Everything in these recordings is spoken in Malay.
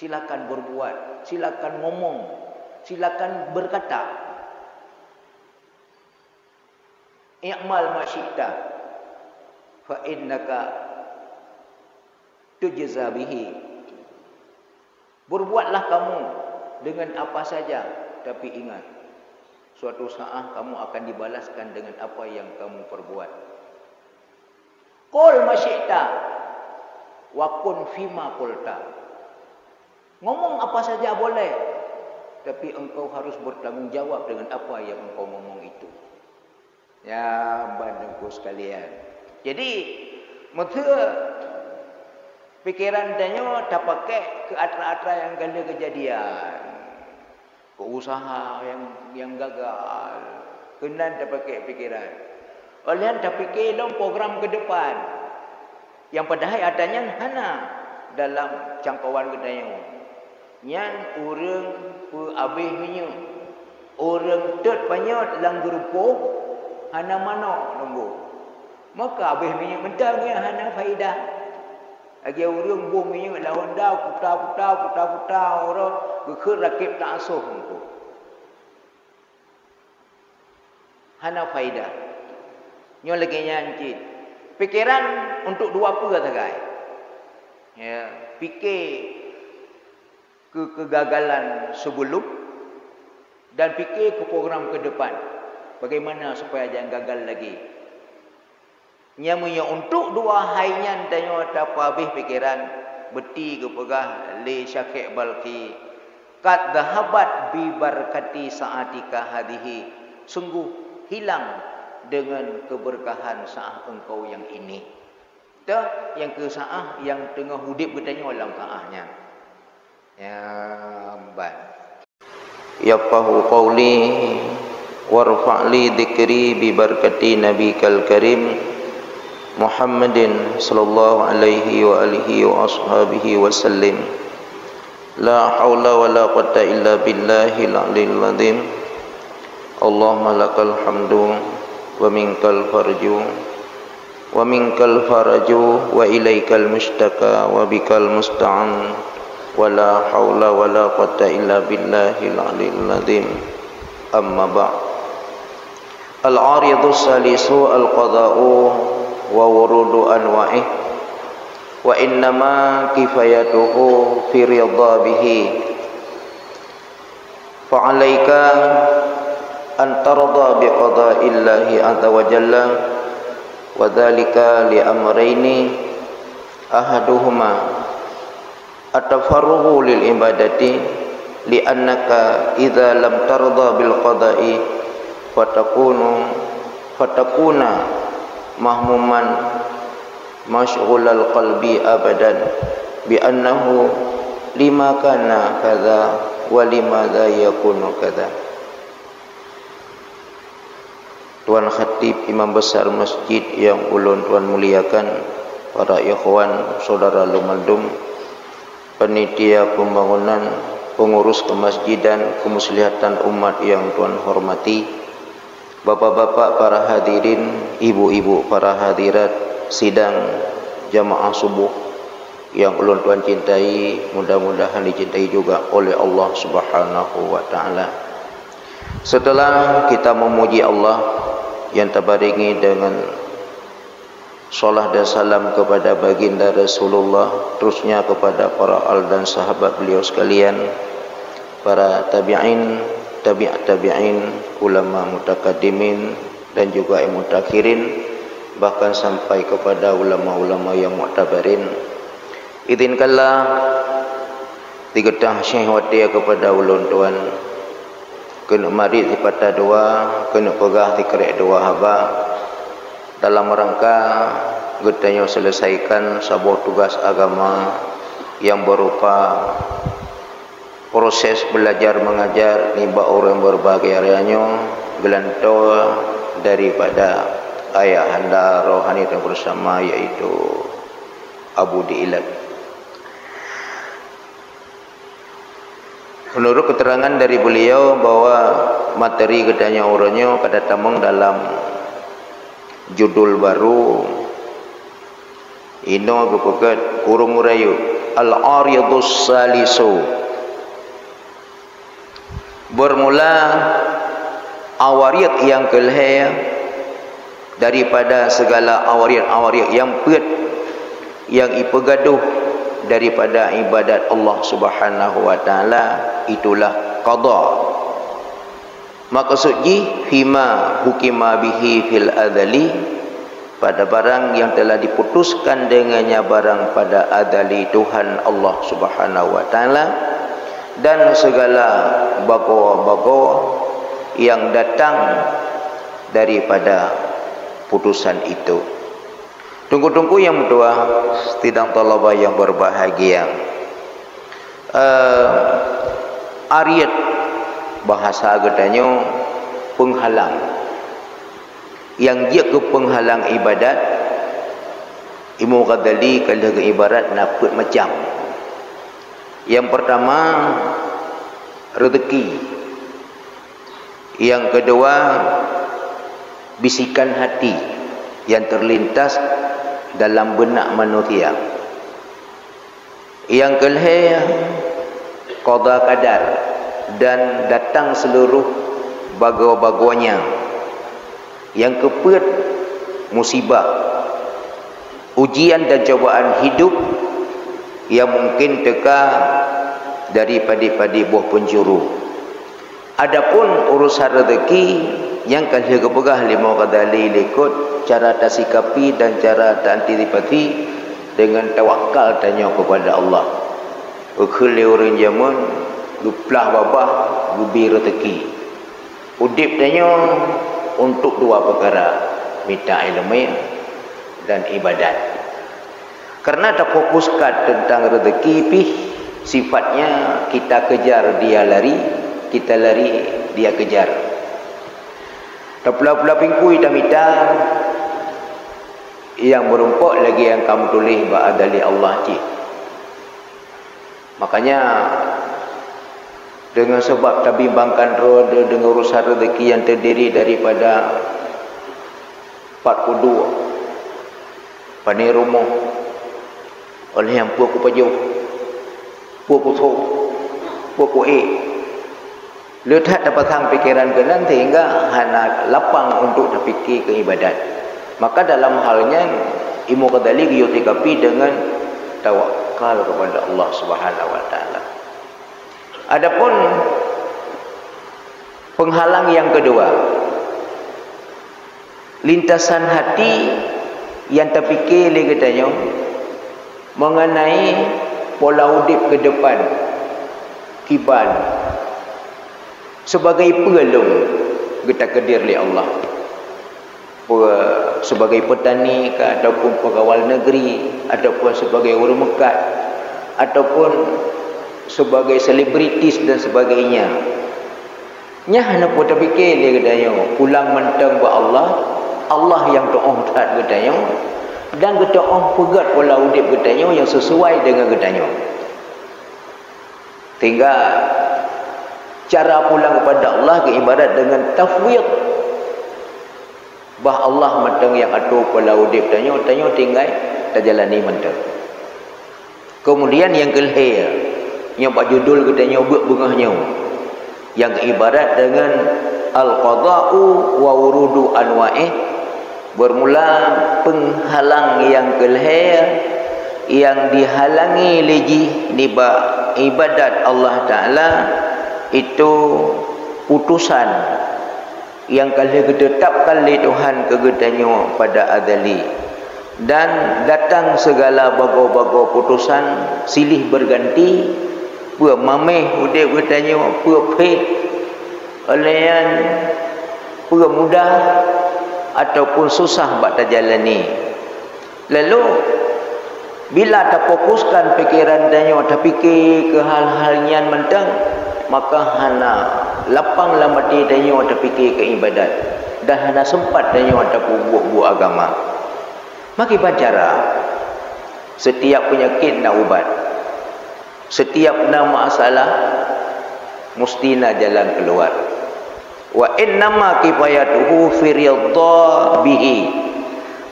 silakan berbuat, silakan ngomong, silakan berkata. I'mal ma syi'ta fa innaka tujza bihi. Berbuatlah kamu dengan apa saja, tapi ingat, suatu saat kamu akan dibalaskan dengan apa yang kamu perbuat. Qul ma syi'ta wa kun fima qulta. Ngomong apa saja boleh, tapi engkau harus bertanggungjawab dengan apa yang engkau ngomong itu. Ya, bandengku sekalian. Jadi, maka pikiran danyo tak pakai ke atra-atra yang ganda kejadian, ke usaha yang gagal. Kenan tak pakai pikiran. Kalian tak fikir dalam program ke depan, yang padahal adanya hana dalam jangkauan kedanyo. Nyan orang pe abih minyak, orang tet banyak lang gerupuk. Hana mana nunggu. Maka habis minyak mentangnya hana faedah. Lagi orang buang minyak lawan dah putar orang gekir rakib tak asuh nunggu. Hana faedah. Nyo lagi nyancit. Pikiran untuk dua apa kata guys? Ya, fikir kegagalan sebelum dan fikir ke program ke depan. Bagaimana supaya jangan gagal lagi. Nyamunya untuk dua hainya danyo tak habis pikiran. Beti ke pegah li syakik balki. Kat dhahabat bi barakati saatika hadihi. Sungguh hilang dengan keberkahan saat engkau yang ini. Dah yang ke saat yang tengah hudip katanya dalam saatnya. Ya ban. Yafahu qauli warfa'li dzikri bi barakati nabikal karim Muhammadin sallallahu alaihi wa alihi wa ashabihi wasallim. La haula wa la quwwata illa billahil aliyil azim. Allahumma lakal hamdu wa minkal farju wa minkal faraju wa ilaikal mustaka wa bikal musta'an wa la haula wa la quwwata illa billahil aliyil azim. Amma ba'd. Al-'aridu salisu al-qada'u wa wurudu anwa'ih wa innama kifayatuhu fi ridha bihi fa'alaika an tarda bi qada'illahi azza wa jalla wa dhalika li amrayni ahaduhuma at-tafarruhu lil ibadati li annaka idza lam tarda bil qada'i fatakuna mahmuman mashghulal qalbi abadan bi annahu lima kana kadza wa limadza yakunu kadza. Tuan Khatib Imam Besar Masjid yang ulun tuan muliakan, para ikhwan, saudara lumaldum, panitia pembangunan, pengurus kemasjidan, kemuslihatan umat yang tuan hormati, bapak-bapak para hadirin, ibu-ibu para hadirat sidang jamaah subuh yang ulun tuan cintai, mudah-mudahan dicintai juga oleh Allah Subhanahu wa taala. Setelah kita memuji Allah yang tabaringi dengan salat dan salam kepada baginda Rasulullah, terusnya kepada para al dan sahabat beliau sekalian, para tabi'in, tabi'in, ulama mutakaddimin dan juga yang mutakhirin, bahkan sampai kepada ulama-ulama yang mu'tabarin. Izinkanlah digetah syahwati kepada ulun tuan kena mari dipata dua, kena pegah dikerek dua haba dalam rangka getahnya selesaikan sebuah tugas agama yang berupa proses belajar mengajar niba orang berbagai areanya gelanto daripada ayahanda rohani yang bersama, yaitu Abu Diilat. Menurut keterangan dari beliau bahwa materi gedanya orangnya kada tamang dalam judul baru ino gupegat kurung urayu al-aridus salisu. Bermula awarid yang kelihaya daripada segala awarid yang pet yang ipegaduh daripada ibadat Allah Subhanahu wa taala, itulah qada. Maksudnya fima hukima bihi fil adali, pada barang yang telah diputuskan dengannya barang pada adali Tuhan Allah Subhanahu wa taala, dan segala bagoa-bagoa yang datang daripada putusan itu. Tunggu-tunggu yang berdua, sidang talabah yang berbahagia. Ariat bahasa katanya penghalang. Yang dia ke penghalang ibadat, Imam Ghazali kalau ke ibarat nak macam. Yang pertama rezeki. Yang kedua bisikan hati yang terlintas dalam benak manusia. Yang kelihaya qada qadar, dan datang seluruh bago-bagonya. Yang keempat musibah, ujian dan cobaan hidup yang mungkin teka daripada buah penjuru. Adapun urusan rezeki yang kalau kepegah lima Ghazali ikut cara tasikapi dan cara antipati dengan tawakal tanya kepada Allah. Ukhli orang zaman duplah babah gubi rezeki. Udip tanya untuk dua perkara, minta ilmu dan ibadat. Karena tak fokuskan tentang rezeki pih, sifatnya kita kejar dia lari, kita lari dia kejar. Tak pula-pula pingkui tak minta yang merumpuk lagi yang kamu tulis ba'adali Allah cik. Makanya dengan sebab tak bimbangkan roda dengan urusan rezeki yang terdiri daripada 42 pandai rumah oleh yang puak paju puak putu puak letak dapat hang pikiran ke nanti hingga hanya lapang untuk terfikir ke ibadat. Maka dalam halnya Imam Ghazali diutikapi dengan tawakal kepada Allah Subhanahu wa taala. Adapun penghalang yang kedua, lintasan hati yang terfikir katanya mengenai pola hidup ke depan kiban sebagai pelung kita kedir oleh Allah, sebagai petani ke, ataupun pegawai negeri, ataupun sebagai orang mekat, ataupun sebagai selebritis dan sebagainya. Nyah nak pun terfikir dia katanya pulang mentang buat Allah, Allah yang doa tak katanya, dan doa pegat pola hidup katanya yang sesuai dengan katanya. Tinggal cara pulang kepada Allah ke ibarat dengan tafwid. Bah Allah mentang yang atur pola hidup tanya tinggal tak jalani mentang. Kemudian yang kelihaya yang pak judul katanya buat bengahnya yang ibarat dengan al-qada'u wa wurudu anwa'ih, bermula penghalang yang kelihaya yang dihalangi lagi ibadat Allah Ta'ala, itu putusan yang kalau ditetapkan oleh Tuhan kegedannya pada adali, dan datang segala bago-bago putusan silih berganti, pua mameh udah bertanya pua peh olehan pua mudah ataupun susah bak terjalani. Lalu bila tak fokuskan pikiran danyo tak fikir ke hal-hal yang mentang, maka hana lapang lamati danyo tak fikir ke ibadat, dan hana sempat danyo tak buat agama. Maka bacara setiap penyakit nak ubat, setiap nama masalah mesti nak jalan keluar. Wa innama kifayatuhu fi ridha bihi,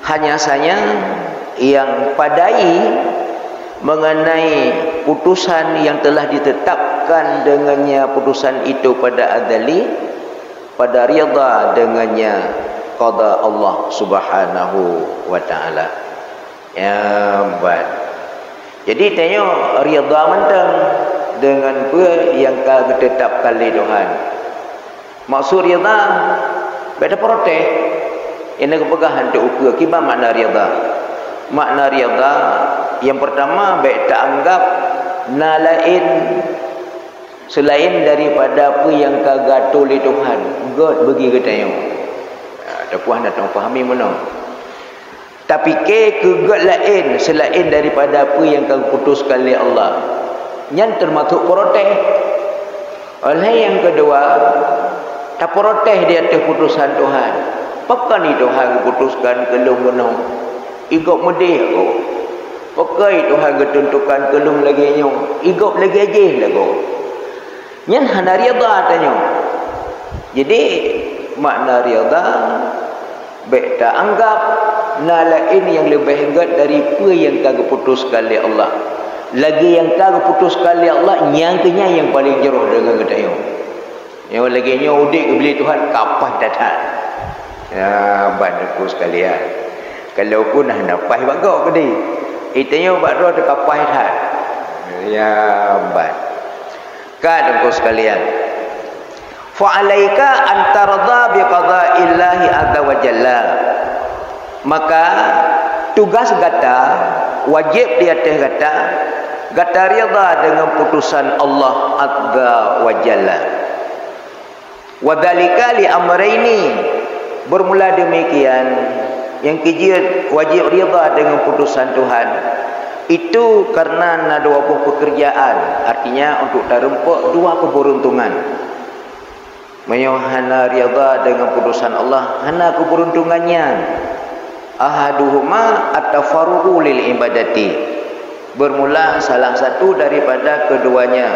hanya saja yang padai mengenai putusan yang telah ditetapkan dengannya putusan itu pada azali, pada rida dengannya qada Allah Subhanahu wa taala. Ya buat. Jadi tengok rida mentang dengan apa yang ditetapkan oleh Tuhan. Maksud rida beda protes. Ini kepegahan tu ukur kibar makna rida. Makna rida yang pertama baik tak anggap lain selain daripada apa yang kagatul oleh Tuhan. God bagi kita tengok. Ada puan datang fahami mana. Tapi ke God lain selain daripada apa yang kau putuskan oleh Allah. Yang termasuk protes. Oleh yang kedua, tak protes di atas putusan Tuhan. Pakai ni Tuhan putuskan kelung menang. Igop medih aku. Pakai Tuhan ketentukan kelung lagi nyong. Igop lagi aja lagu. Nyan hana rida tanya. Jadi makna rida baik tak anggap lain yang lebih hebat dari apa yang kau putuskan oleh Allah. Lagi yang kau putuskan oleh Allah nyangkanya yang paling jeroh dengan kita yo. Yang lagi nya udik beli Tuhan kapan datang. Ya bandaku sekalian. Kalau pun dah napai bagau ke dia. Itanya bakro de kapai dah. Ya ban. Kadangku sekalian. Fa alaika an tarda bi qada'illahi azza wa jalla. Maka tugas gata wajib di atas gata rida dengan putusan Allah azza wa jalla. Wa dzalika li amrayni. Bermula demikian, yang kejia wajib rida dengan putusan Tuhan. Itu karena ada dua pekerjaan, artinya untuk terempak dua keberuntungan. Hana rida dengan putusan Allah, hana keberuntungannya. Ahaduhuma at-tafarruqu lil ibadati. Bermula salah satu daripada keduanya.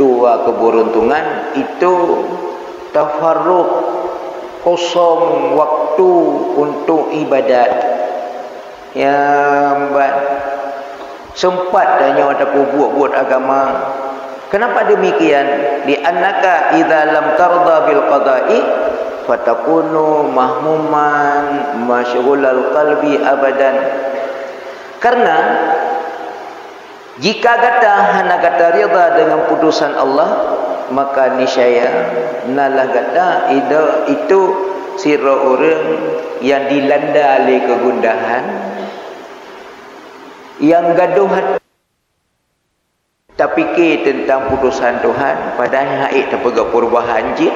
Dua keberuntungan itu tafarruq, kosong waktu untuk ibadat. Ya mbak, sempat danya ada buat agama. Kenapa demikian? Di annaka idza lam tarda bil qada'i fatakunu mahmuman masyghulal qalbi abadan. Karena jika hana kata rida dengan putusan Allah, maka niscaya nalah kata itu sira orang yang dilanda oleh kegundahan, yang gaduh hati tak fikir tentang putusan Tuhan, padahal haik terpegak perubahan je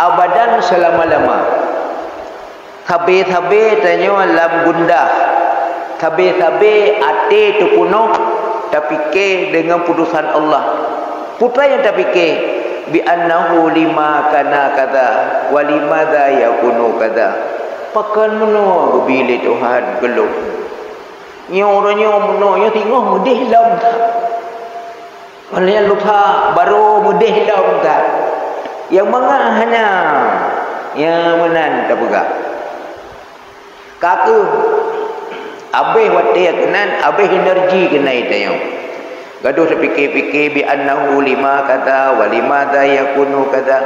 abadan selama-lama. Habis-habis tanya lam gundah, habis-habis hati tu penuh tak fikir dengan putusan Allah. Putra yang tak fikir bi annahu lima kana kada wa limadza yakunu kada. Pakan meno bila Tuhan gelung. Nya orangnya meno nya tengok mudih lam tak. Oleh lupa baru mudih lam tak. Yang mengah hanya yang menan tak pegak. Kaku abih wati kenan abih energi kena itayong. Gaduh terfikir-fikir bi annahu lima kata wa limadza yakunu kata.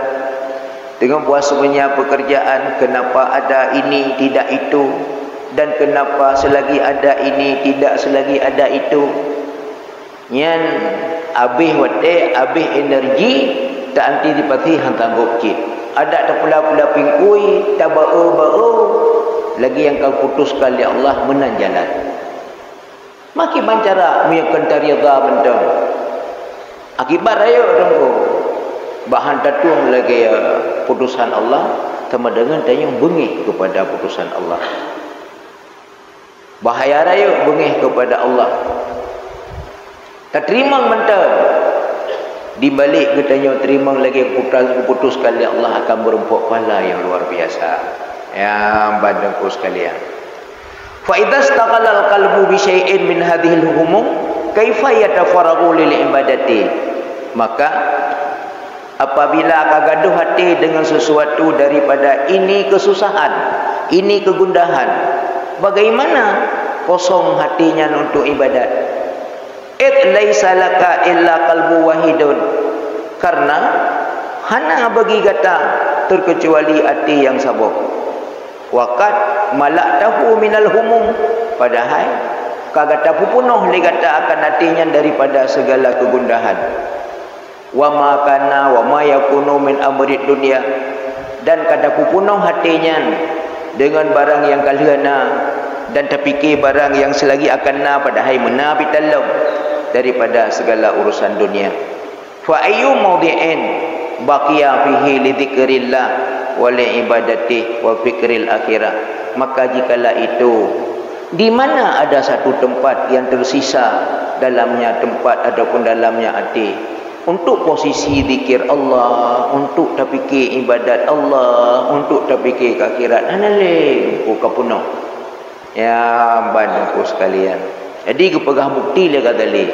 Dengan buat semuanya pekerjaan, kenapa ada ini tidak itu, dan kenapa selagi ada ini tidak selagi ada itu. Nyan habis wate habis energi tak anti dipati hantar gokcik. Ada tak pula-pula pingkui tak bau-bau lagi yang kau putuskan oleh Allah menang jalan. Makin mancara menyakan rida bentang. Akibat raya dengku. Bahan tatuang lagi putusan Allah sama dengan tanya bengih kepada putusan Allah. Bahaya raya bengih kepada Allah. Tak terima mentang. Di balik katanya terima lagi putuskan oleh Allah akan berempuk pahala yang luar biasa. Ya badanku sekalian. Fa idza istaqala al-qalbu bi syai'in min hadhihi al-humum kaifa yatafarraqu lil ibadati. Maka apabila akan gaduh hati dengan sesuatu daripada ini kesusahan, ini kegundahan, bagaimana kosong hatinya untuk ibadat? laisa laka illa qalbu wahidun, karena hana bagi kata terkecuali hati yang sabar. Waqad malaktahu minal humum, padahal kagata pupunuh li kata akan hatinya daripada segala kegundahan. Wa ma kana wa ma yakunu min amri dunia, dan kada pupunuh hatinya dengan barang yang kaliana, dan terfikir barang yang selagi akan na padahal mena bitallam daripada segala urusan dunia. Fa ayyu mawdi'in baqiya fihi li dzikrillah wa li ibadati wa fikril akhirah, maka jikalau itu di mana ada satu tempat yang tersisa dalamnya tempat ataupun dalamnya hati untuk posisi zikir Allah, untuk terfikir ibadat Allah, untuk terfikir ke akhirat, hanale ku kapuno ya banku sekalian. Jadi kepegah bukti le kadali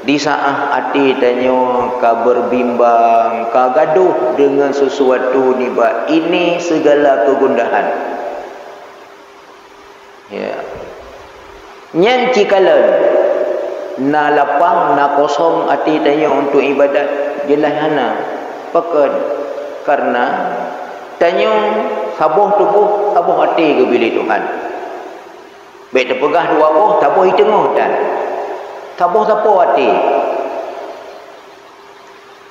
di saat hati tanya ka berbimbang, ka gaduh dengan sesuatu ni ba ini segala kegundahan. Ya. Nyan cikalan na lapang na kosong hati tanya untuk ibadat jelas hana pekan, karena tanya sabuh tubuh sabuh hati ke bilik Tuhan. Baik terpegah dua boh tabuh di tengah dan sabuh-sabuh hati.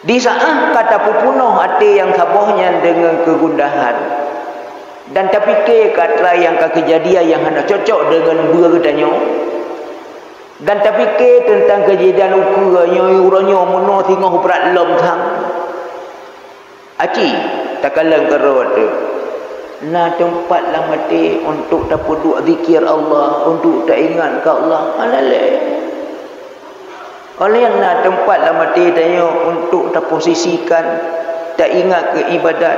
Di saat kata pupunuh hati yang sabuhnya dengan kegundahan, dan terfikir kata yang kejadian yang hendak cocok dengan dua katanya, dan terfikir tentang kejadian ukurnya uranya mono tengah berat lom thang aci takalang kerot tu na tempat lah mati untuk tak duduk zikir Allah, untuk tak ingat ke Allah alale oleh na tempat lah mati tanya untuk tak posisikan tak ingat ke ibadat,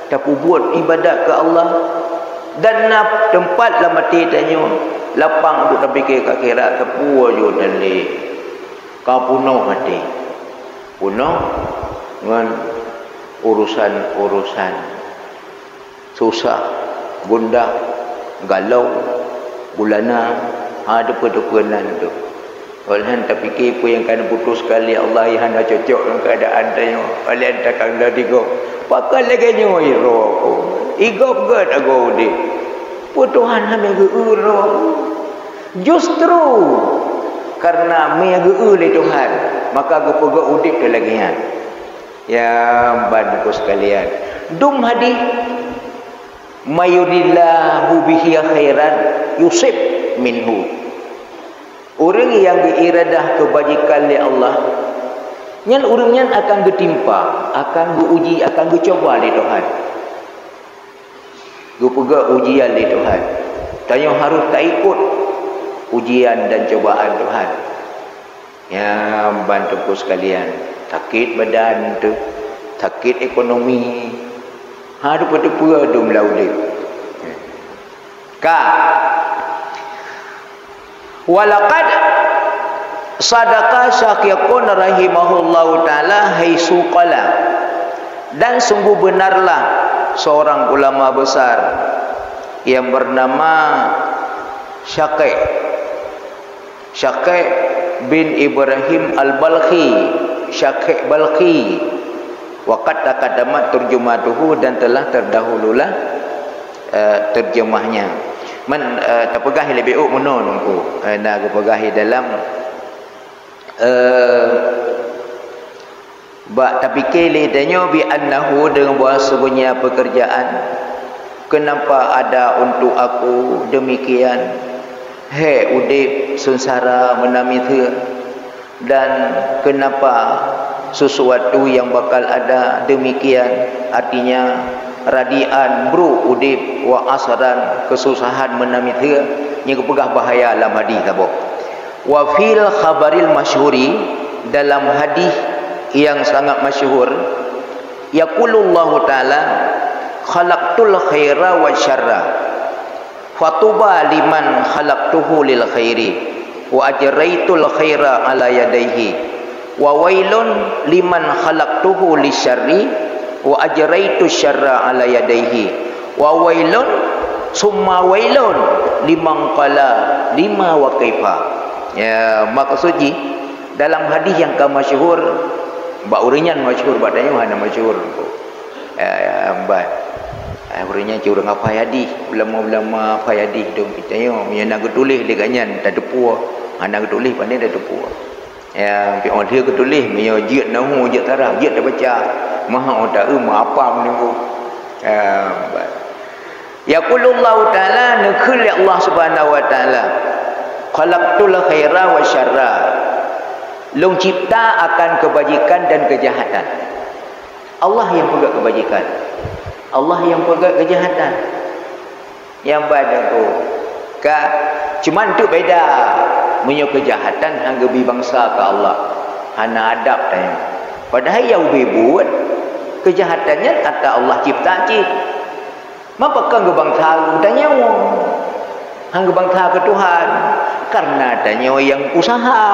tak buat ibadat ke Allah, dan na tempat lah mati tanya lapang untuk terfikir ke akhirat tepua je dalih kau punuh hati punuh dengan urusan-urusan susah, gundah, galau, bulana, ada pedukunan tu. Oleh tak fikir apa yang kena putus sekali Allah yang hendak cocok dengan keadaan tanya. Oleh tak kena digo. Pakal lagi nyo iro aku. Igop gad aku di. Putuhan hame geuro. Justru karena me geuro le Tuhan, maka go pega udip ke lagi ya banku sekalian. Dum hadis mayurillahu bihi khairan yusib minhu. Orang yang diiradah kebajikan oleh Allah, nyan orangnya akan ditimpa, akan diuji, akan dicoba oleh Tuhan. Gupega ujian oleh Tuhan. Tanya harus tak ikut ujian dan cobaan Tuhan. Ya bantuku sekalian, sakit badan tu, sakit ekonomi, ada pada pura dum laudip. Ka walaqad sadaqa Syaqiqun rahimahullahu taala haisu qala, dan sungguh benarlah seorang ulama besar yang bernama Syaqiq bin Ibrahim al-Balkhi, Syaqiq Balkhi. Waqad taqaddamat turjumatuhu, dan telah terdahululah terjemahnya. Terpegahi lebih menonku nak pegahi dalam tapi kele tanya bi annahu dengan bahasanya pekerjaan, kenapa ada untuk aku demikian, he udip sengsara menamithir, dan kenapa sesuatu yang bakal ada demikian, artinya radian bro udip wa asran kesusahan menamithir, nya kepegah bahaya dalam hadis tabo. Wa fil khabaril masyhuri, dalam hadis yang sangat masyhur, yaqulullahu taala khalaqtul khaira wa syarra fatuba liman khalaqtuhu lil khairi wa ajraitul khaira ala yadayhi wa wailun liman khalaqtuhu lisyarri wa ajraitu syarra ala yadayhi wa wailun summa wailun liman qala lima wa kaifa. Ya, maksudnya dalam hadis yang masyhur, ba urinyan masyhur badanya hana masyhur. Mbak. Urinyan curang apa hadis, ulama-ulama apa hadis dong kita yo, yang nak tulis deganyan tak depu. Hana tulis pandai dah depu. Ya, pi on dia tulis, me jiat nahu, jiat tarah, jiat dah baca. Maha otak apa menunggu. Mbak. Yaqulullahu ta'ala nakul Allah Subhanahu wa ta'ala. Khalaqtul khaira wa syarra. Long cipta akan kebajikan dan kejahatan. Allah yang pegang kebajikan. Allah yang pegang kejahatan. Yang badan tu. Cuma tu beda. Punya kejahatan hangga bi bangsa ke Allah. Hana adab tanya. Padahal yang buat kejahatannya kata Allah cipta cip. Mapa kan gebangsa tanya hangga bangsa ke Tuhan. Karena adanya yang usaha,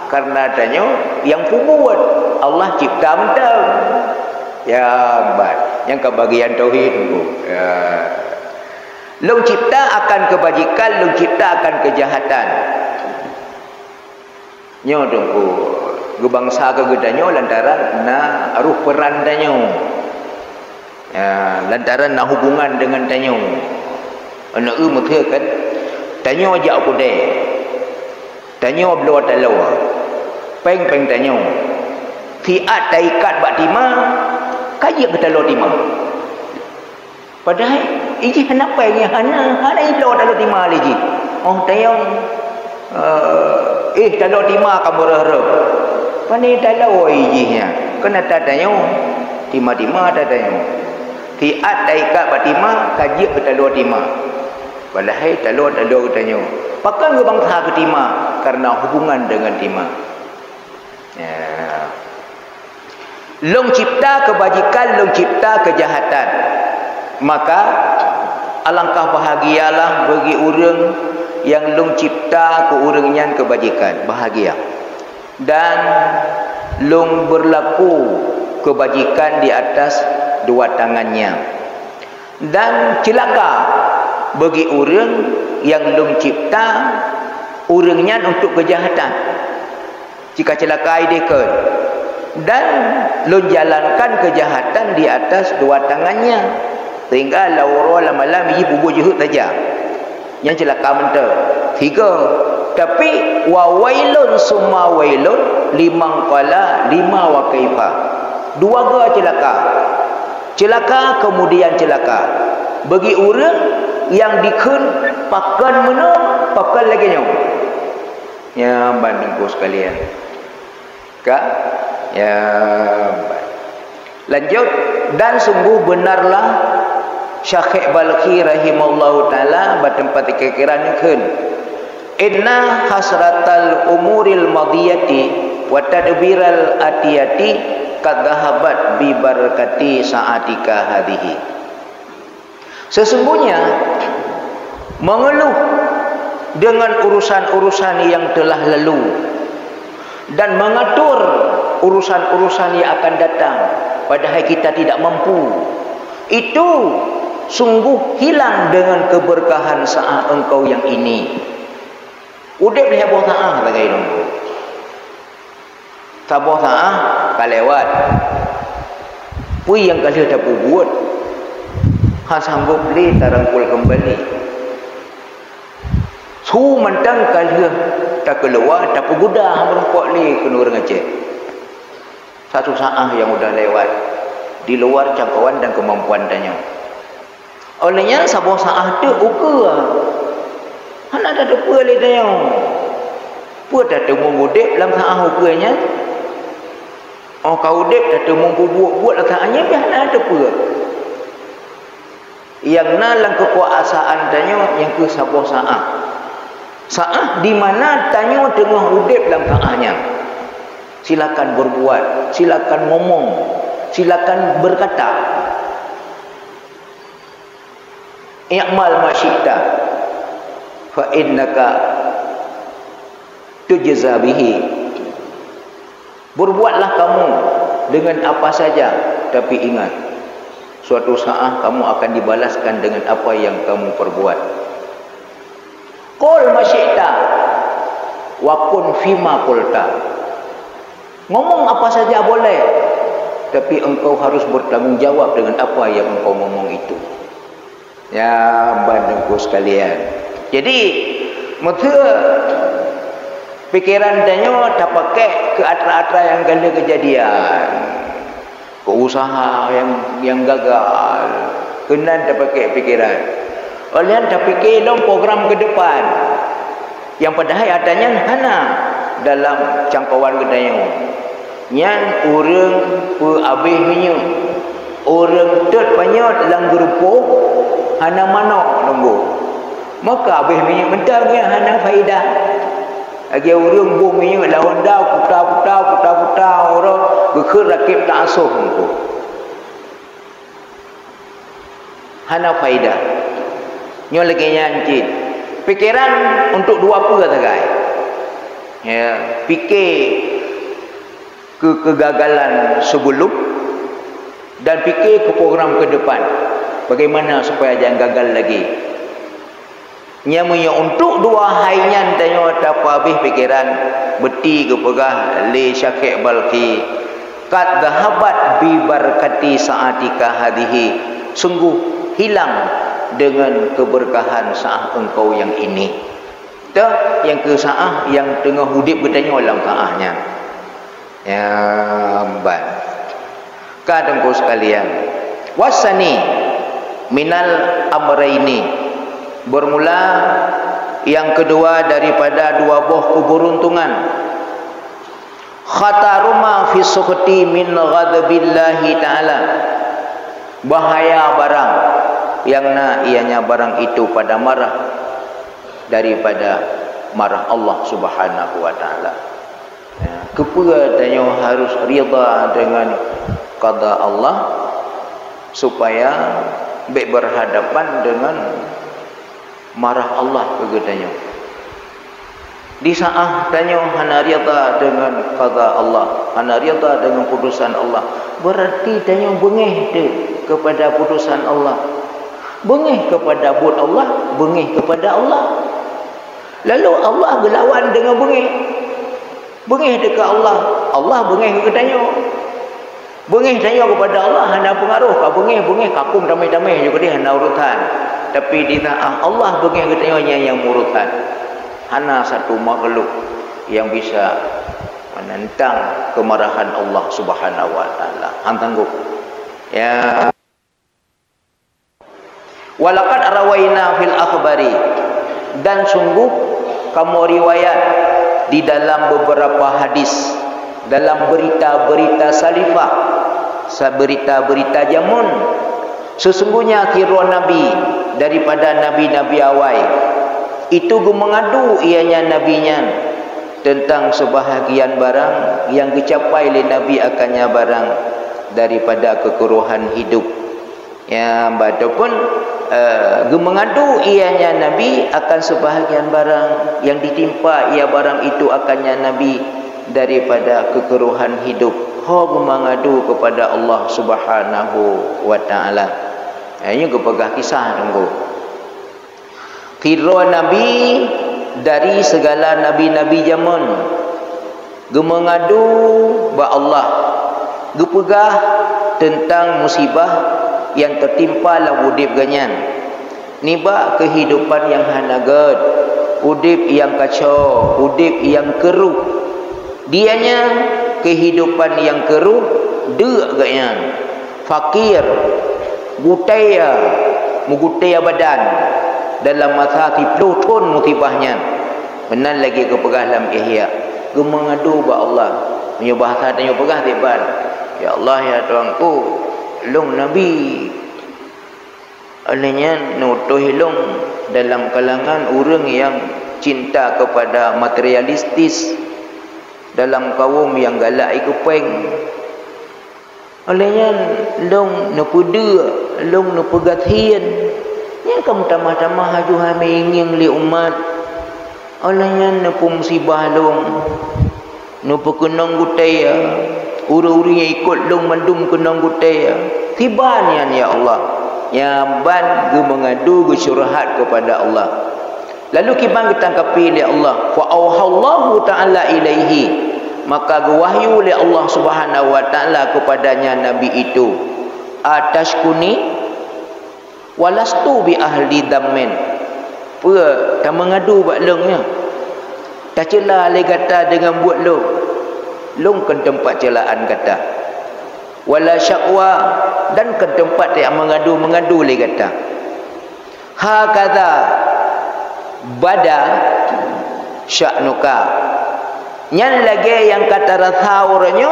karena adanya yang pembuat. Allah cipta mentang. Ya, mbak, yang kebagian tauhid tu. Ya. Long cipta akan kebajikan, long cipta akan kejahatan. Nyo dongku, gebangsa ke gedanyo lantaran na aruh peran danyo. Ya, lantaran na hubungan dengan danyo. Ana muthe kan tanyo ajak aku deh. Tanyo blow talawa. Peng tanyo. Tiat taikat bak tima, kaya ke talo tima. Padahal iji kenapa ini hana ilo talo tima lagi. Oh tanyo talo tima kamu reh. Pani talo ijinya. Kena tanyo tima-tima tanyo. Tiat taikat bak tima, kaya ke talo tima. Walahai talo katanya. Pakai ke bangsa ke tima karena hubungan dengan tima. Ya. Long cipta kebajikan, long cipta kejahatan. Maka alangkah bahagialah bagi orang yang long cipta ke orangnya kebajikan, bahagia. Dan long berlaku kebajikan di atas dua tangannya. Dan celaka bagi orang yang belum cipta orangnya untuk kejahatan. Jika celaka idekan dan belum jalankan kejahatan di atas dua tangannya, sehingga lauro lama-lama ia bubuh jehut saja. Yang celaka mentah. Tiga. Tapi wawailun summa wailun limang qala lima wa kaifa. Dua ga celaka. Celaka kemudian celaka. Bagi orang yang dikun pakan mana pakan lagi nyo. Ya bandingku sekalian. Kak ya lanjut. Dan sungguh benarlah Syekh Balkhi rahimallahu taala bertempat kekiran kun. Inna hasratal umuril madiyati wa tadbiral atiyati kadzahabat bi barakati saatika hadhihi. Sesungguhnya mengeluh dengan urusan-urusan yang telah lalu dan mengatur urusan-urusan yang akan datang padahal kita tidak mampu, itu sungguh hilang dengan keberkahan saat engkau yang ini. Udip dia buah ta'ah kata gaya nunggu. Tak buah ta'ah kalewat. Pui yang kali tak buat sanggup li tarangkul kembali. Su mentang kali tak keluar tak peguda merempok li kena orang Aceh. Satu saat yang sudah lewat di luar jangkauan dan kemampuan tanya. Olehnya sebuah saat tu ukur. Hana ada depa le tanya. Puat dah temu mudip dalam saat ukurnya. Oh kau udip dah temu buat dalam saatnya biar ada depa. Yang nalang kekuasaan tanya yang ke sebuah saat. Saat di mana tanya tengah udip dalam saatnya. Silakan berbuat, silakan ngomong, silakan berkata. I'mal ma syi'ta fa innaka tujza bihi. Berbuatlah kamu dengan apa saja, tapi ingat suatu saat kamu akan dibalaskan dengan apa yang kamu perbuat. Qul ma syi'ta wa kun fima qulta. Ngomong apa saja boleh, tapi engkau harus bertanggungjawab dengan apa yang engkau ngomong itu. Ya, bandengku sekalian. Jadi, maka pikiran danyo tak pakai ke atra-atra yang ganda kejadian, ke usaha yang gagal, kena tak pakai pikiran. Kalian tak fikir dong program ke depan, yang padahal adanya hana dalam jangkauan kedanyo. Yang orang habis minyak, orang tet banyak dalam grupo hana mana nunggu. Maka habis minyak mentangnya hana faedah. Lagi orang buang minyak lawan dah putar orang gekir rakib tak asuh nunggu. Hana faedah. Nyo lagi nyanjit. Pikiran untuk dua apa kata guys? Ya, fikir kegagalan sebelum dan fikir ke program ke depan. Bagaimana supaya jangan gagal lagi. Nyamanya untuk dua hainya tanya tak habis pikiran beti ke pegah li syakik balki kat dahabat bi barakati saatika hadihi, sungguh hilang dengan keberkahan saat engkau yang ini. Dah yang ke saat yang tengah hudip bertanya dalam saatnya. Ya ban. Kadangku sekalian, wasani minal amraini, bermula yang kedua daripada dua buah keberuntungan. Khataruma fi sukhti min ghadabillahi ta'ala, bahaya barang yang ianya barang itu pada marah daripada marah Allah Subhanahu wa taala. Kepula tanya harus rida dengan qada Allah supaya berhadapan dengan marah Allah kegetanya. Di saat tanya hana rida dengan qada Allah, hana rida dengan putusan Allah, berarti tanya bengih tu kepada putusan Allah, bengih kepada buat Allah, bengih kepada Allah. Lalu Allah berlawan dengan bengih. Bengih dekat Allah, Allah bengih ke tanya. Bengih tanya kepada Allah hana pengaruh, ka bengih kakum damai-damai juga dia hana urutan. Tapi di saat Allah bengih ke tanya yang urutan. Hana satu makhluk yang bisa menentang kemarahan Allah Subhanahu wa taala. Hang tangguh. Ya. Walaqad rawaina fil akhbari, dan sungguh kamu riwayat di dalam beberapa hadis, dalam berita-berita salifah, berita-berita jamun, sesungguhnya kira nabi daripada nabi-nabi awal itu mengadu ianya nabinya tentang sebahagian barang yang dicapai oleh nabi akannya barang daripada kekuruhan hidup. Ya, ataupun mengadu ianya nabi akan sebahagian barang yang ditimpa ia barang itu akannya nabi daripada kekeruhan hidup. Ho mengadu kepada Allah Subhanahu wa taala. Ini kepegah kisah tunggu. Kira nabi dari segala nabi-nabi zaman mengadu ba Allah, gepegah tentang musibah yang tertimpa dalam udip ganyan. Niba kehidupan yang hanagad, udip yang kacau, udip yang keruh. Dianya kehidupan yang keruh, dek ganyan. Fakir, gutaya, mugutaya badan dalam masa 10 tahun musibahnya. Benar lagi kepegah dalam ihya. Mengadu ba Allah. Punya bahasa tanya pegah tiban. Ya Allah ya Tuhanku, long nabi alanya nutuh long dalam kalangan orang yang cinta kepada materialistis, dalam kaum yang galak ikupeng. Alanya long napuda, long napugathian. Yang kamu tamah-tamah haju hame ingin li umat. Alanya napu musibah long, napu kenang gutaya. Uri-uri yang ikut long mandum kenang gutaya. Tibanian ya Allah. Ya ban ge mengadu ge syurhat kepada Allah. Lalu kibang ditangkapi oleh Allah, fa auhallahu ta'ala ilaihi, maka wahyu oleh Allah Subhanahu wa taala kepadanya nabi itu, atashkuni walastu bi ahli dammin, apa tak mengadu buat longnya, tak celah le kata dengan buat long ke tempat celaan kata, wala syaqwa, dan ke tempat yang mengadu le kata. Hakadha bada sya'nuka, nyan lagi yang kata rathaurnya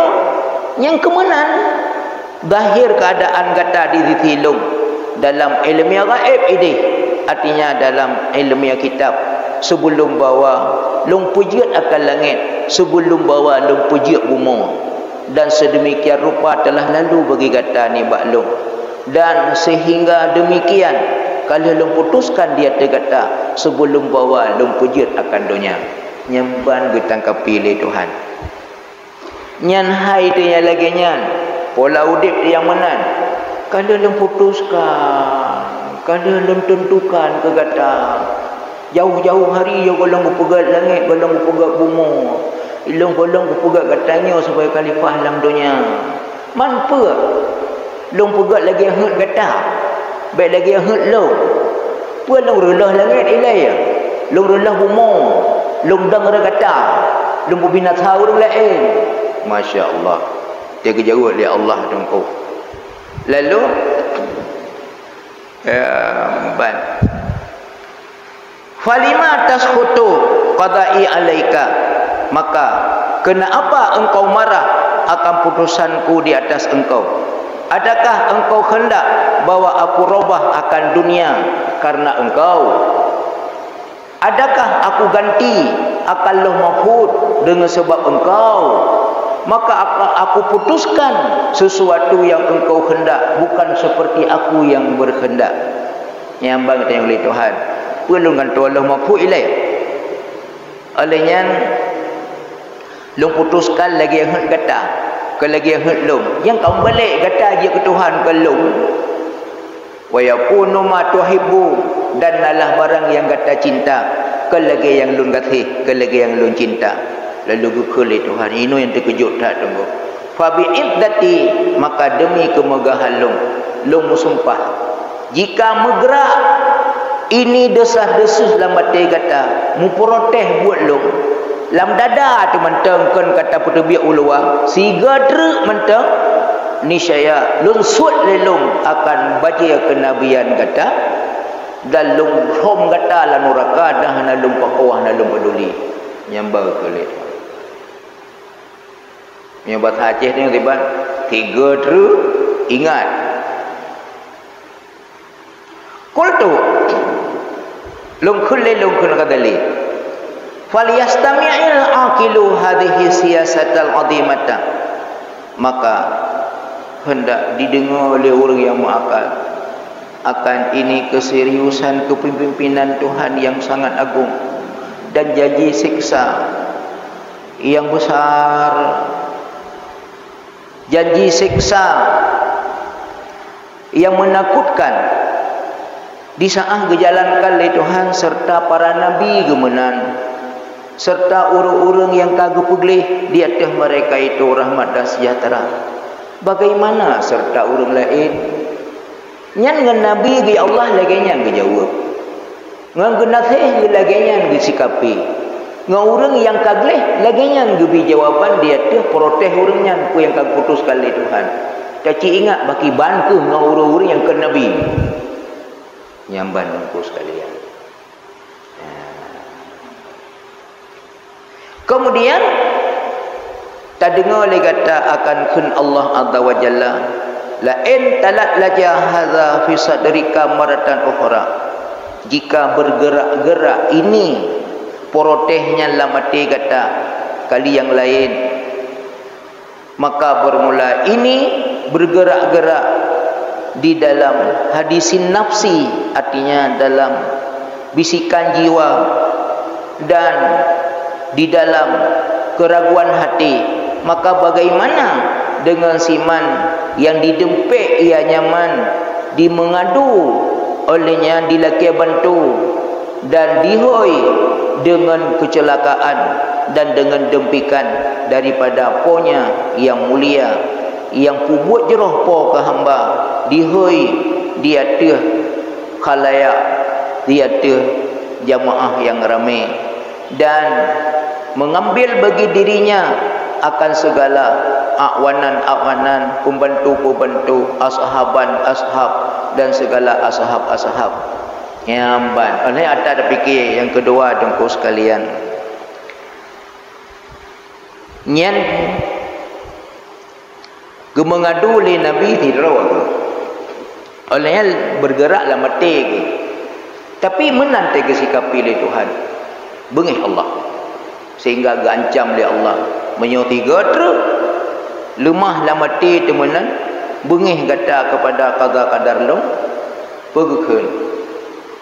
yang kemenan zahir keadaan kata di tilung dalam ilmiah gaib ini, artinya dalam ilmiah kitab, sebelum bawa long pujiat akan langit, sebelum bawa long pujiat bumi, dan sedemikian rupa telah lalu bagi kata ni baklong, dan sehingga demikian kalau long putuskan dia terkata sebelum bawa long pujiat akan dunia, nyamban ditangkapi oleh Tuhan. Nyan hai tu yang lagi nyan pola udip yang menan, kalau long putuskan, kalau long tentukan ke kata jauh-jauh hari yo golong berpegat langit, golong berpegat bumi, ilong-golong berpegat katanya supaya khalifah dalam dunia. Manpa long pegat lagi hut kata, baik lagi hut lo. Pua long relah langit ilai ya. Long relah bumi, long dang re kata, long bina tahu orang lain. Masya-Allah. Dia kejauh oleh Allah tunggu. Lalu ban falima tasqutu qada'i alaika, maka kenapa engkau marah akan putusanku di atas engkau? Adakah engkau hendak bawa aku robah akan dunia karena engkau? Adakah aku ganti akan Lauh Mahfuz dengan sebab engkau? Maka aku putuskan sesuatu yang engkau hendak, bukan seperti aku yang berhendak. Nyambang tanya oleh Tuhan, perlu kan tu Lauh Mahfuz ilai. Olehnya long putuskan lagi yang kata, ke lagi yang long yang kau balik kata dia ke Tuhan ke long, wa yakunu ma tuhibbu, dan nalah barang yang kata cinta, ke lagi yang long kasih, ke lagi yang long cinta. Lalu gukul Tuhan, ini yang terkejut tak tunggu. Fa bi iddati, maka demi kemegahan long sumpah, jika megera ini desah-desus dalam hati kata mu protes buat long lam dada tu mentang kan kata putu biak ulua siga druk mentang niscaya lung sut lelung akan baca kenabian kata dan lung hom kata la neraka dah na lung pakawah na lung peduli nyambal kelit nyabat Aceh ni tiba tiga druk ingat qultu lung kulli lung kun kadali falyastami'il aqilu hadhihi siyasatal azimata, maka hendak didengar oleh orang yang berakal akan ini keseriusan kepemimpinan Tuhan yang sangat agung dan janji siksa yang besar, janji siksa yang menakutkan di saat dijalankan oleh Tuhan serta para nabi gemenan serta orang-orang yang kagum peglih di atas mereka itu rahmat dan sejahtera. Bagaimana serta orang lain? Nyan dengan nabi gi Allah lagi nyan dijawab. Ngan genasih lagi nyan disikapi. Ngan orang yang kaglih lagi nyan gi jawaban di atas protes orang nyan ku yang kagum putuskan oleh Tuhan. Caci ingat baki ban ke ngan orang-orang yang ke nabi. Nyamban ku sekalian. Kemudian tak dengar lagi kata akan kun Allah Azza wa Jalla la in talat laja hadza fi sadrika maratan ukhra, jika bergerak-gerak ini protesnya dalam hati kata kali yang lain, maka bermula ini bergerak-gerak di dalam hadisin nafsi, artinya dalam bisikan jiwa dan di dalam keraguan hati, maka bagaimana dengan siman yang didempik ia nyaman, dimengadu olehnya dilaki bantu, dan dihoi dengan kecelakaan dan dengan dempikan daripada ponya yang mulia yang pubuat jeroh po ke hamba dihoi dia teh khalayak dia teh jamaah yang ramai dan mengambil bagi dirinya akan segala akwanan-akwanan, pembantu-pembantu, ashab dan segala ashab. Nyamban. Oleh ada fikir yang kedua dengku sekalian. Nyen gemengadu li Nabi tidak oleh bergeraklah mati ke. Tapi menanti ke sikap pilih Tuhan. Bengih Allah. Sehingga gancam oleh Allah. Menyuti gatra. Lemah lah mati temenan. Bengih kata kepada kadar-kadar long. Pergikan.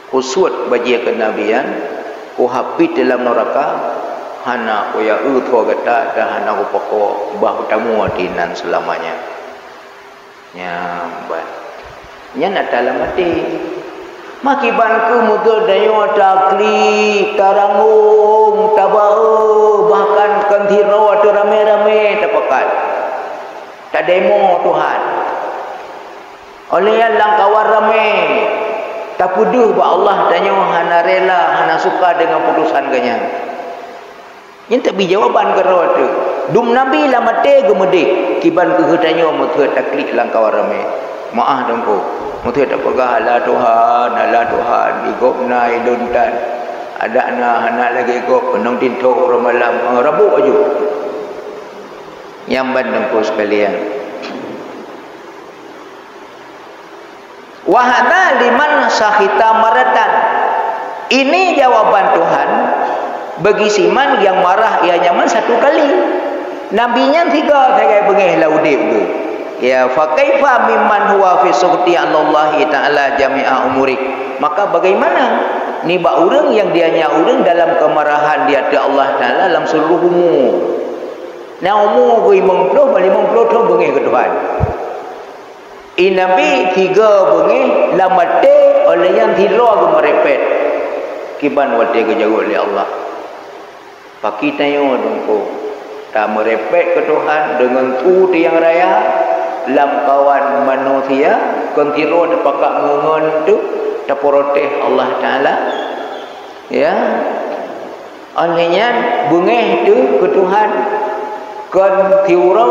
Kusut bagi kenabian. Ku hapit dalam neraka. Hana ku ya utho kata. Dan hana ku pokok. Bah utamu hatinan selamanya. Nyambat. Nya nak dalam mati. Makibanku mutul dayo takli tarangung tabau bahkan kentiro tu rame-rame tapakat tak demo Tuhan oleh yang langkawar rame tak puduh ba Allah danyo hana rela hana suka dengan putusan kanya yang tak bi jawaban karo tu dum nabi la mate gemede kiban ke danyo mutul takli langkawar rame maah dengku mutu tak pegah ala Tuhan igop na iduntan ada na anak lagi igop penong tinto malam rabu aja yang bandengku sekalian wa hadza liman sahita maratan ini jawaban Tuhan bagi siman yang marah ia nyaman satu kali nabinya 3 saya bengih laudip tu. Ya fa kaifa mimman huwa fi sughti Allah taala jami'a umuri. Maka bagaimana ni ba urang yang dia nya urang dalam kemarahan dia ada Allah taala dalam seluruh umur. Na umur goi 50 balik 50 tu bengih ke Tuhan. Nabi 3 bengih lamate oleh yang thilo ke merepet. Kiban wate ke jauh oleh Allah. Pakitayo dongko. Tak merepet ke Tuhan dengan tu yang raya lam kawan manusia kontiro dapakak ngongon tu taporoteh Allah Taala ya olehnya bengeh tu ke Tuhan kon tiura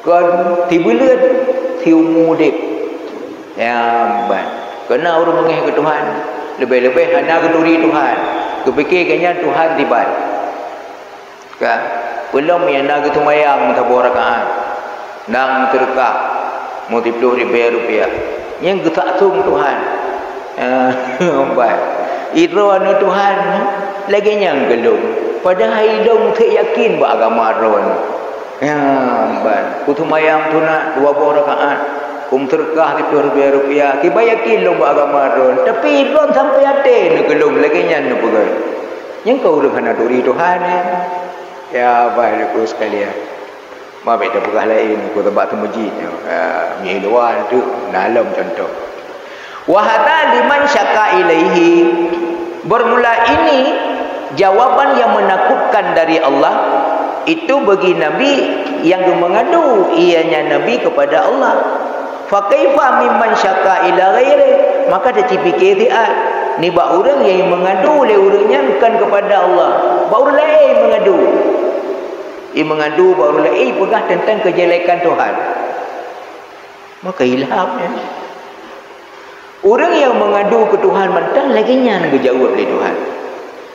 kon tibulut tiumudip ya ban kena urang bengeh ke Tuhan lebih-lebih hanya keduri Tuhan kepikirnya Tuhan tiban kan belum yang nak tumayang tabur rakaat nang terkah multiplu rupiah yang getak tung Tuhan baik itu anu Tuhan lagi yang gelung padahal hidung tak yakin ba agama ron ya baik kutumayang tu nak 2 rakaat terkah rupiah ki ba yakin long ba agama ron tapi ron sampai ate nak gelung lagi yang nak pegang yang kau urang duri Tuhan ya baik aku sekalian ma beda pegah lain ku tempat tu masjid mi luar tu dalam contoh wa hadza liman syaka ilaihi bermula ini jawaban yang menakutkan dari Allah itu bagi nabi yang mengadu ianya nabi kepada Allah fa kaifa mimman syaka ila ghairi maka dia fikir dia ni ba urang yang mengadu le urangnya bukan kepada Allah ba urang lain mengadu mengadu baru lagi pegah tentang kejelekan Tuhan maka ilhamnya orang yang mengadu ke Tuhan mentang lagi nyan kejawab oleh Tuhan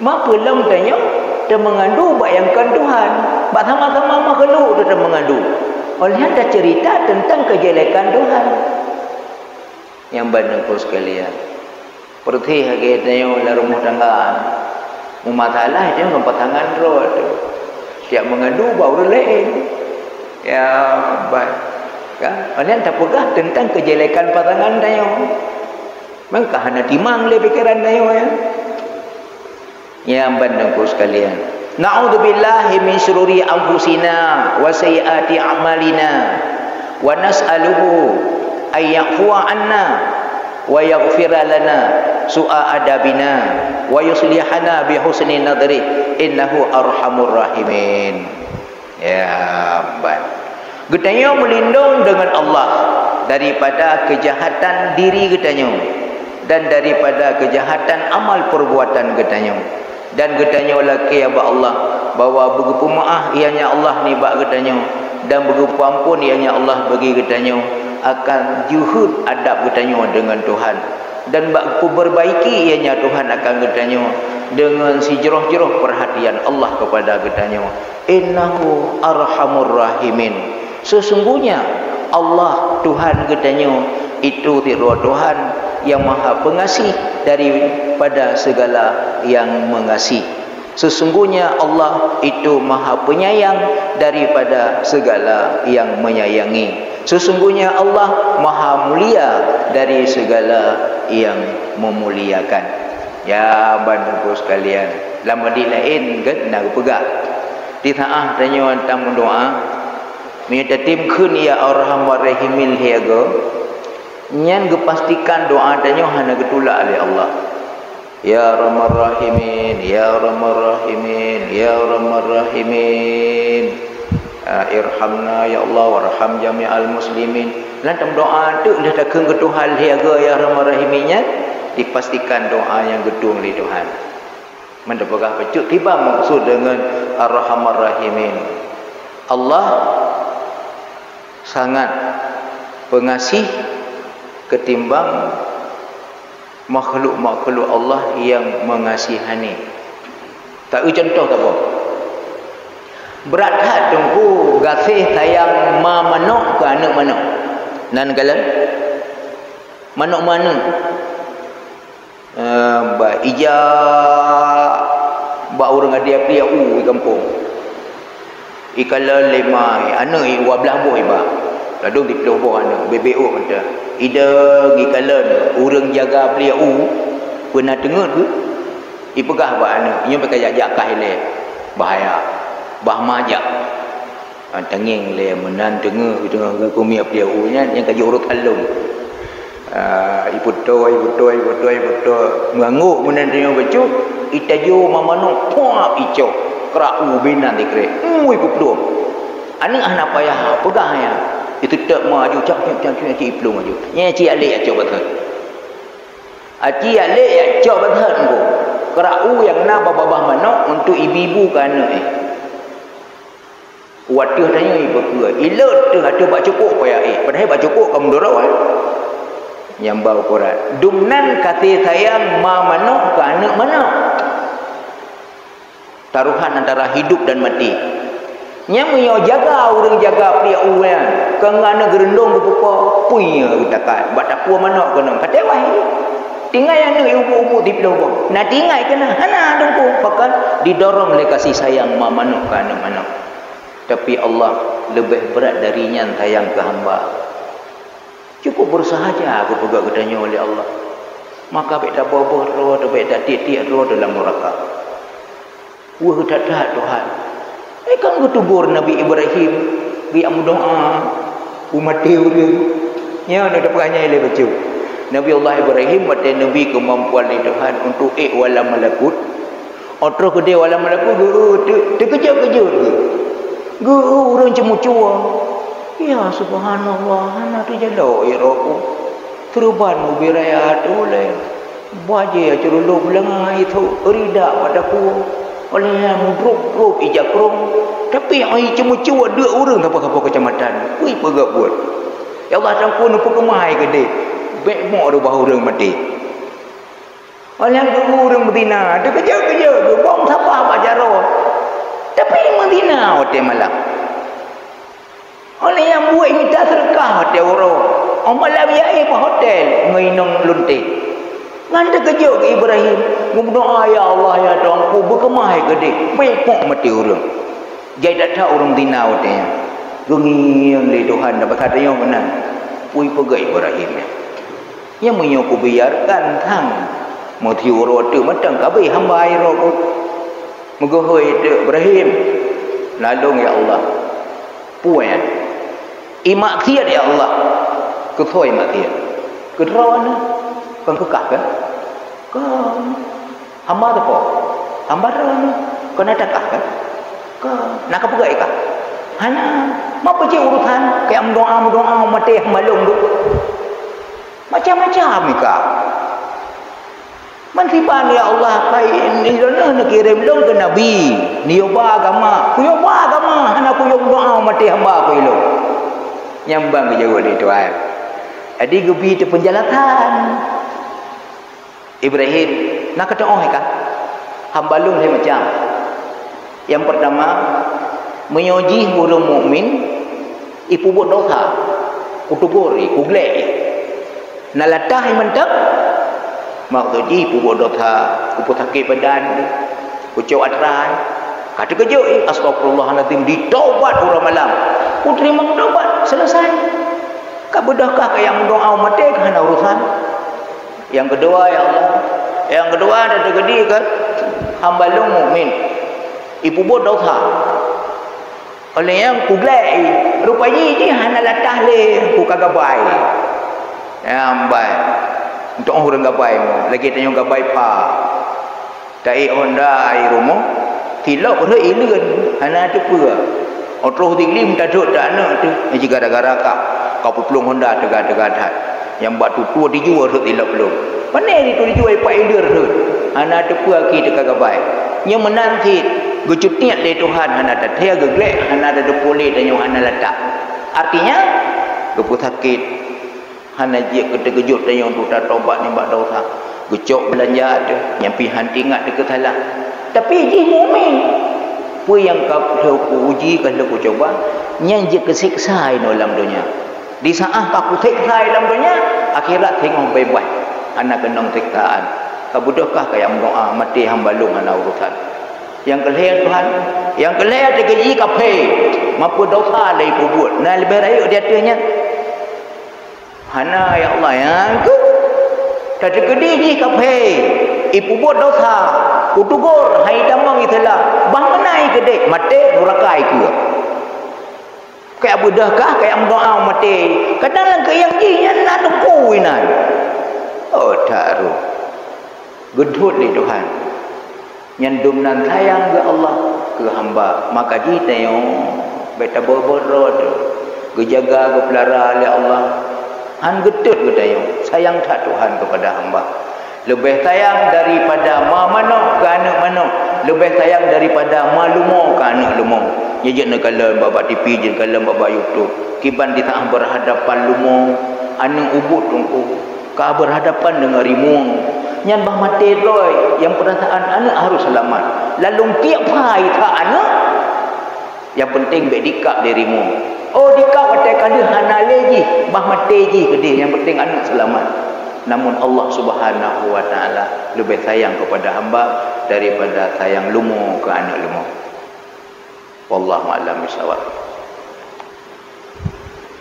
maka lam tanya dia mengadu bayangkan Tuhan bak sama-sama makhluk dia mengadu oleh ada cerita tentang kejelekan Tuhan yang bandingku sekalian perti hagi tanya dalam rumah tangga masalah dia nampak tangan roh tu siap mengadu baru lain ya baik kan orang tak pegah tentang kejelekan pasangan dia maka hanya timang le pikiran dia ya bandangku sekalian na'udzubillahi min syururi anfusina wa sayyiati a'malina wa nas'aluhu ay yaghfura anna wa yaghfir lana su'a adabina wa yuslihana bi husni nadri innahu arhamur rahimin. Ya ban. Getanya melindung dengan Allah daripada kejahatan diri getanya dan daripada kejahatan amal perbuatan getanya. Dan getanya laki ya Allah bahwa begitu maaf ianya Allah ni bak getanya dan begitu ampun ianya Allah bagi getanya akan juhud adab getanya dengan Tuhan dan bak perbaiki ianya Tuhan akan getanya dengan si jeroh-jeroh perhatian Allah kepada getanya. Innahu arhamur rahimin. Sesungguhnya Allah Tuhan getanya itu tiru Tuhan yang maha pengasih daripada segala yang mengasihi. Sesungguhnya Allah itu maha penyayang daripada segala yang menyayangi. Sesungguhnya Allah maha mulia dari segala yang memuliakan. Ya bantu sekalian, lama di lain ke nak pegang. Di taah tanya tentang doa. Minta tim kun ya arhamar rahimil hiaga. Nyan gepastikan doa tanya hana getulak oleh Allah. Ya Rahman Rahimin, Ya Rahman Rahimin, Ya Rahman Rahimin. Irhamna ya Allah warham jami'al muslimin. Dalam doa tu dah takkan ke Tuhan hiaga ya Rahman Rahiminnya dipastikan doa yang gedung oleh Tuhan. Mendapatkan pecut tiba maksud dengan Ar-Rahman Rahimin. Allah sangat pengasih ketimbang makhluk-makhluk Allah yang mengasihani. Tak ada contoh tak apa. Berat hat tunggu gasih sayang ma manuk ke anak manuk. Nan kala manuk mana? Ba ija ba orang ada dia di kampung. Ikala lemai anak i 12 buah iba. Lalu di peluh anak BBO kata ida gikalan orang jaga belia pernah dengar ke ipegah ba anak nya pakai jajak kahile bahaya bah majak tanging le menan dengar ku mi belia nya yang kaji urut halung ibu to nganguk menan dengar becu itajo mamano puak ico krau binan dikre ibu peluh anak payah pegah ya itu tak maju cak cik pelung maju nya cik alik acok betul cik alik acok betul ko kerau yang na babah manok untuk ibu-ibu ke anak waduh tanya ibu ke ilut tu ada bak cukup payah padahal bak cukup kamu dorang yang bau Quran dumnan kata sayang ma manok ke anak manok taruhan antara hidup dan mati. Nya menyo jaga orang jaga pria uan kengana gerendong ke pupa punya utakan bak takua manok kena kata wah tinggal yang ibu-ibu di peluang nak tinggal kena hana dongku pakan didorong oleh kasih sayang ma manok ke anak manok. Tapi Allah lebih berat darinya sayang ke hamba. Cukup bersahaja aku pegak ketanya oleh Allah. Maka beda boboh roh atau beda titik roh dalam neraka. Wah tak Tuhan. Kan bertubur Nabi Ibrahim dia doa umat dia nya ada perangai le baca Nabi Allah Ibrahim mata nabi kemampuan le Tuhan untuk wala malakut otro ke dia wala malakut terkejut-kejut ge orang cemucua ya subhanallah ana tu jalo iraku teruban mubiraya tu le baje curulu belanga itu rida padaku oleh yang mudruk ijak krong tapi ai cuma-cuma dua orang apa-apa kecamatan ui pegak buat ya Allah tangkun apa kemai ke dia bek mok dah bahu orang mati oleh yang orang betina dia kerja bom siapa bajaro tapi Madinah hotel malam oleh yang buat minta sedekah hotel orang malam ya hotel ngainong lunte nganda kejut ke Ibrahim berdoa ya Allah ya Tuhanku berkemah ke dia pekok mati orang jadi tak tahu orang dina katanya gengiang li Tuhan dapat katanya benar pui pegai Ibrahim yang menyoku biarkan thang mati orang tu matang kabe hamba air aku megohoi tu Ibrahim lalung ya Allah puan imaksiat ya Allah kethoi maksiat kedrawana kan kekah kan? Kan hamba tu apa? Hamba tu kan ada kah kan? Kan nak apa gak kah? Hana mau pergi urusan kayak mendoa mati malung tu. Macam-macam kah? Mantiban ya Allah kai ni dona nak kirim dong ke nabi ni yoba agama hana ku yong doa mati hamba ku ilo nyambang ke jauh ni tuan jadi gebi tu penjalatan Ibrahim nak kata oh kan hamba lung dia macam yang pertama menyoji orang mukmin ipu buat dosa utugori kuglek nalatah mentak maksudnya ibu buat dosa, ibu sakit badan, ucap adran, kata kerja, astagfirullahaladzim, ditaubat orang malam, ku terima taubat, selesai. Kau berdahkah kayak mendoa mati kerana urusan. Yang kedua ya Allah, yang kedua ada terjadi kan, hamba lu mukmin, ibu buat dosa. Oleh yang ku glai, rupanya ini hana latah le, ku kagak baik, yang baik. Untuk orang gabai mu lagi tanya gabai pa tai Honda ai rumah tilok ber ileun hana tu pua otro tinglim ta duk tak nak tu ji gara-gara kau pelung Honda tegak-tegak yang buat tu tua dijual tu tilok belum mana ni tu dijual pa ilir tu hana tu pua ki tegak gabai nya menanti gecutiat le Tuhan hana ta thea geglek hana ada pole dan hana letak artinya gepu sakit hana dia kejut dan yang untuk taubat ni buat dosa gecok belanja ada nyampi hanti ingat dia salah tapi dia mukmin apa yang kau uji kalau kau coba yang dia kesiksa dalam dunia di saat aku siksa dalam dunia akhirat tengok baik-baik anak kenang siksaan kabudahkah kayak mendoa mati hamba lung anak urusan yang kelihatan Tuhan yang kelihatan dia gaji kafe mampu dosa lagi kubur nah lebih baik dia tanya hana ya Allah yang ke tadi gede ni kafe ibu buat dosa kutugur hai damang itulah bang menai gede mati neraka itu kayak budahkah kayak mendoa mati kadang ke yang ni yang nak tunggu ini oh taruh gedut ni Tuhan yang dumnan sayang ke Allah ke hamba maka kita yang beta borot gejaga ke pelara oleh Allah han getut gedayung sayang tak Tuhan kepada hamba lebih sayang daripada mana ke anak mana lebih sayang daripada malumo ke anak lumo jejak negala baba TV je kalau baba YouTube kiban di tengah berhadapan lumo anak ubut tungku ka berhadapan dengan rimuang nyan bah mati roy yang perasaan anak harus selamat lalu tiap pai tak anak yang penting baik dikap dari rimuang oh dikau kata kali hana lagi bah mati ji kedih yang penting anak selamat namun Allah Subhanahu wa taala lebih sayang kepada hamba daripada sayang lumo ke anak lumo wallahu a'lam bissawab.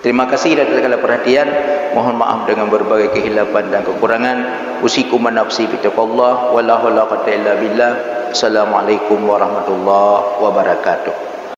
Terima kasih dan segala perhatian. Mohon maaf dengan berbagai kehilapan dan kekurangan. Usikum nafsi bitaqallah wala haula quwwata illa billah. Assalamualaikum warahmatullahi wabarakatuh.